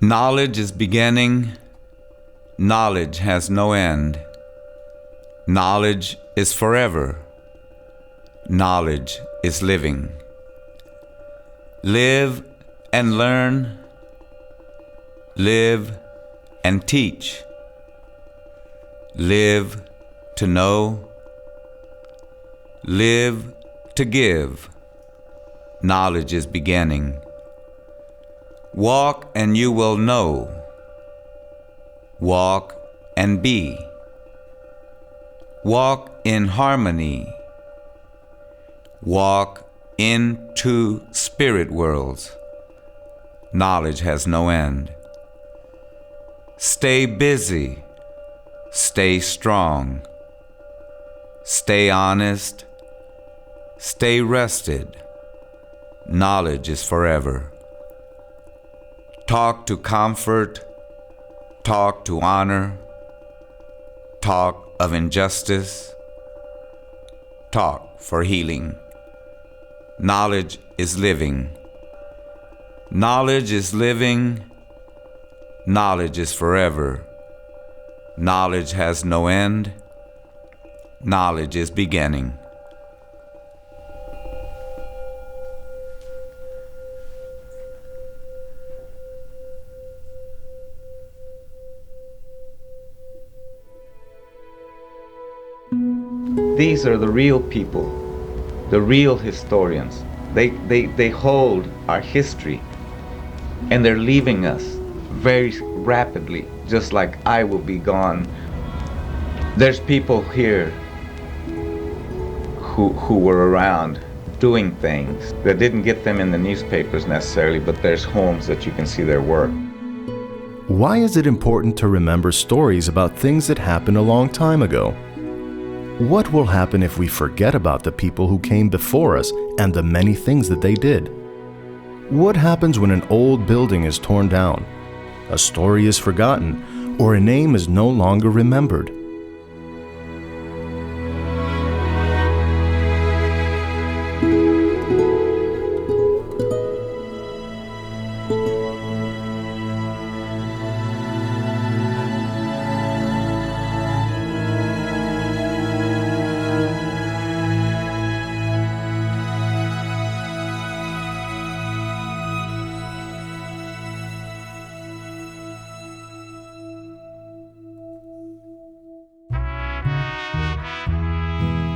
Knowledge is beginning. Knowledge has no end. Knowledge is forever. Knowledge is living. Live and learn. Live and teach. Live to know. Live to give. Knowledge is beginning. Walk and you will know. Walk and be. Walk in harmony. Walk into spirit worlds. Knowledge has no end. Stay busy. Stay strong. Stay honest. Stay rested. Knowledge is forever. Talk to comfort. Talk to honor. Talk of injustice. Talk for healing. Knowledge is living. Knowledge is living. Knowledge is forever. Knowledge has no end. Knowledge is beginning. These are the real people, the real historians. They hold our history, and they're leaving us very rapidly, just like I will be gone. There's people here who were around doing things that didn't get them in the newspapers necessarily, but there's homes that you can see their work. Why is it important to remember stories about things that happened a long time ago? What will happen if we forget about the people who came before us and the many things that they did? What happens when an old building is torn down, a story is forgotten, or a name is no longer remembered?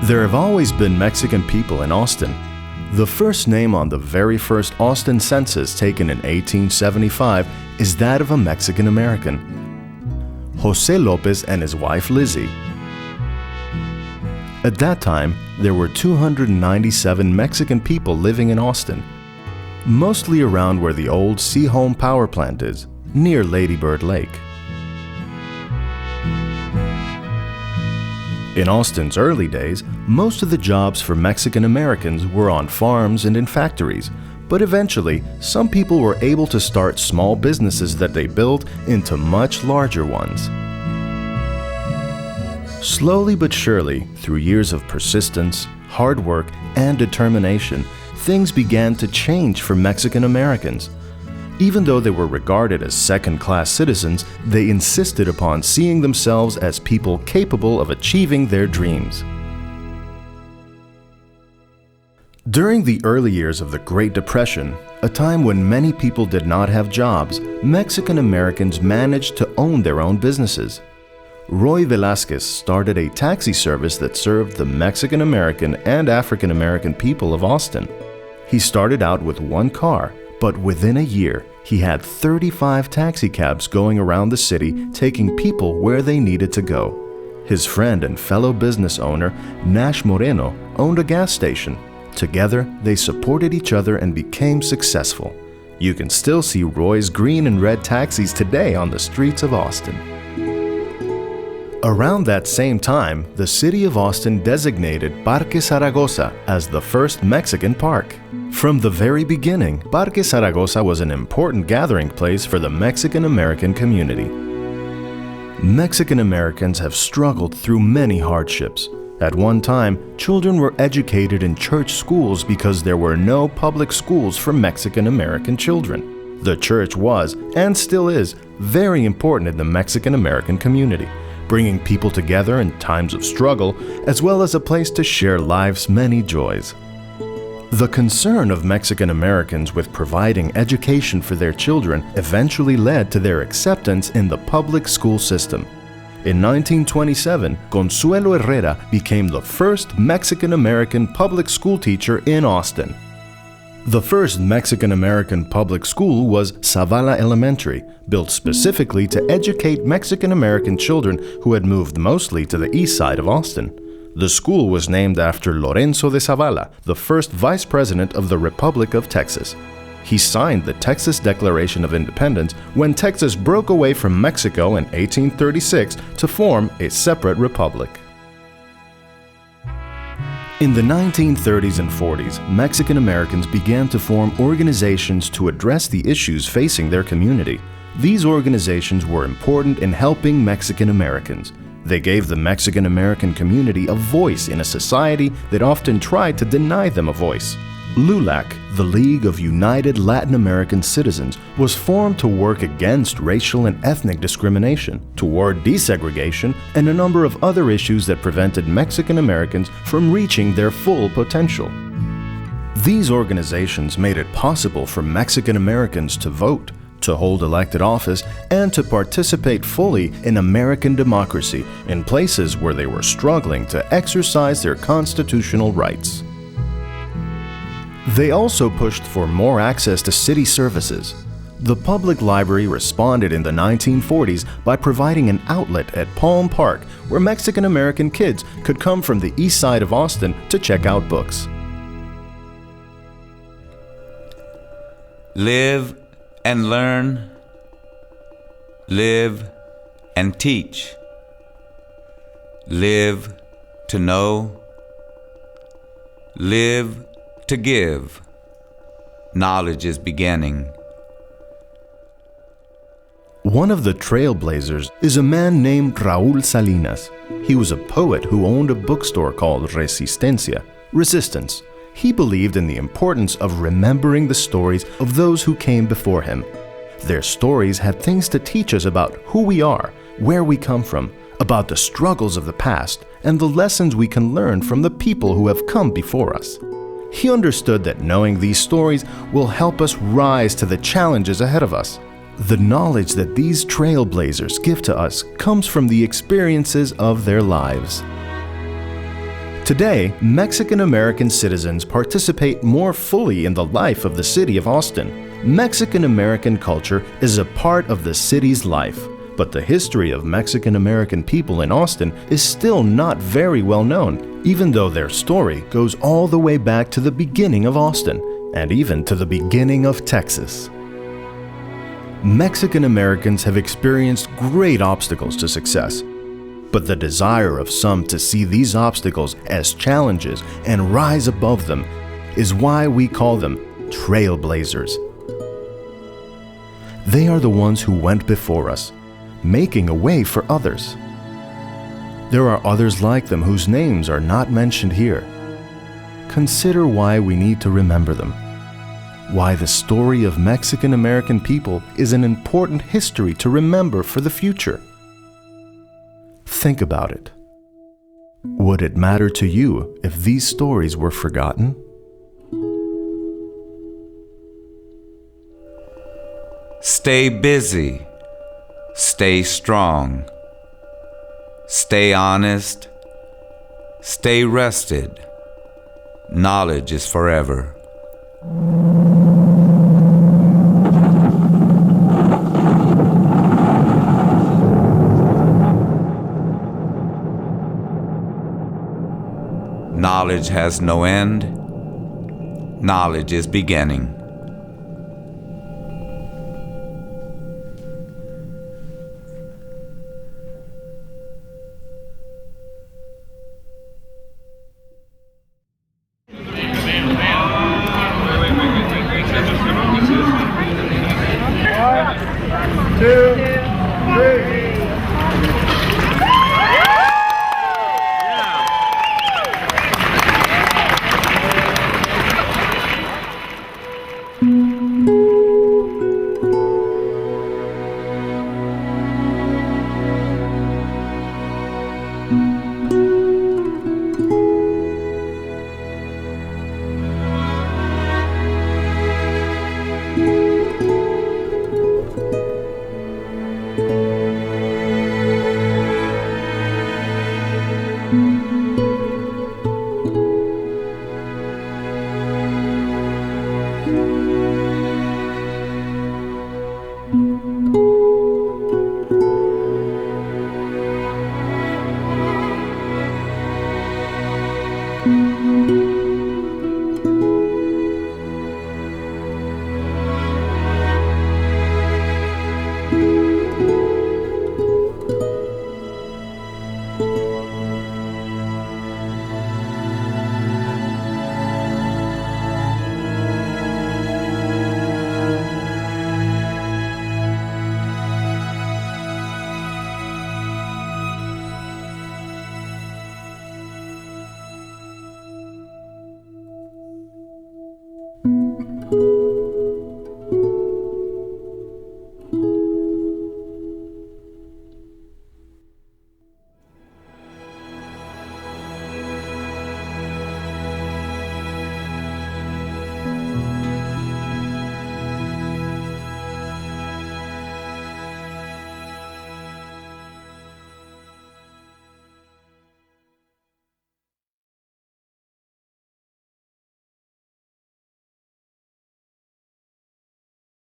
There have always been Mexican people in Austin. The first name on the very first Austin census taken in 1875 is that of a Mexican American, Jose Lopez and his wife Lizzie. At that time, there were 297 Mexican people living in Austin, mostly around where the old Seahome power plant is, near Lady Bird Lake. In Austin's early days, most of the jobs for Mexican Americans were on farms and in factories, but eventually, some people were able to start small businesses that they built into much larger ones. Slowly but surely, through years of persistence, hard work, and determination, things began to change for Mexican Americans. Even though they were regarded as second-class citizens, they insisted upon seeing themselves as people capable of achieving their dreams. During the early years of the Great Depression, a time when many people did not have jobs, Mexican Americans managed to own their own businesses. Roy Velasquez started a taxi service that served the Mexican American and African American people of Austin. He started out with one car, but within a year, he had 35 taxi cabs going around the city taking people where they needed to go. His friend and fellow business owner, Nash Moreno, owned a gas station. Together, they supported each other and became successful. You can still see Roy's green and red taxis today on the streets of Austin. Around that same time, the city of Austin designated Parque Zaragoza as the first Mexican park. From the very beginning, Parque Zaragoza was an important gathering place for the Mexican American community. Mexican Americans have struggled through many hardships. At one time, children were educated in church schools because there were no public schools for Mexican American children. The church was, and still is, very important in the Mexican-American community, bringing people together in times of struggle, as well as a place to share life's many joys. The concern of Mexican Americans with providing education for their children eventually led to their acceptance in the public school system. In 1927, Consuelo Herrera became the first Mexican American public school teacher in Austin. The first Mexican American public school was Zavala Elementary, built specifically to educate Mexican American children who had moved mostly to the east side of Austin. The school was named after Lorenzo de Zavala, the first vice president of the Republic of Texas. He signed the Texas Declaration of Independence when Texas broke away from Mexico in 1836 to form a separate republic. In the 1930s and 40s, Mexican Americans began to form organizations to address the issues facing their community. These organizations were important in helping Mexican Americans. They gave the Mexican American community a voice in a society that often tried to deny them a voice. LULAC, the League of United Latin American Citizens, was formed to work against racial and ethnic discrimination, toward desegregation, and a number of other issues that prevented Mexican Americans from reaching their full potential. These organizations made it possible for Mexican Americans to vote, to hold elected office, and to participate fully in American democracy in places where they were struggling to exercise their constitutional rights. They also pushed for more access to city services. The public library responded in the 1940s by providing an outlet at Palm Park where Mexican American kids could come from the east side of Austin to check out books. Live and learn, live and teach, live to know, live to give. Knowledge is beginning. One of the trailblazers is a man named Raúl Salinas. He was a poet who owned a bookstore called Resistencia, Resistance. He believed in the importance of remembering the stories of those who came before him. Their stories had things to teach us about who we are, where we come from, about the struggles of the past, and the lessons we can learn from the people who have come before us. He understood that knowing these stories will help us rise to the challenges ahead of us. The knowledge that these trailblazers give to us comes from the experiences of their lives. Today, Mexican American citizens participate more fully in the life of the city of Austin. Mexican American culture is a part of the city's life, but the history of Mexican American people in Austin is still not very well known, even though their story goes all the way back to the beginning of Austin, and even to the beginning of Texas. Mexican Americans have experienced great obstacles to success, but the desire of some to see these obstacles as challenges and rise above them is why we call them trailblazers. They are the ones who went before us, making a way for others. There are others like them whose names are not mentioned here. Consider why we need to remember them. Why the story of Mexican American people is an important history to remember for the future. Think about it. Would it matter to you if these stories were forgotten? Stay busy. Stay strong. Stay honest. Stay rested. Knowledge is forever. Knowledge has no end. Knowledge is beginning.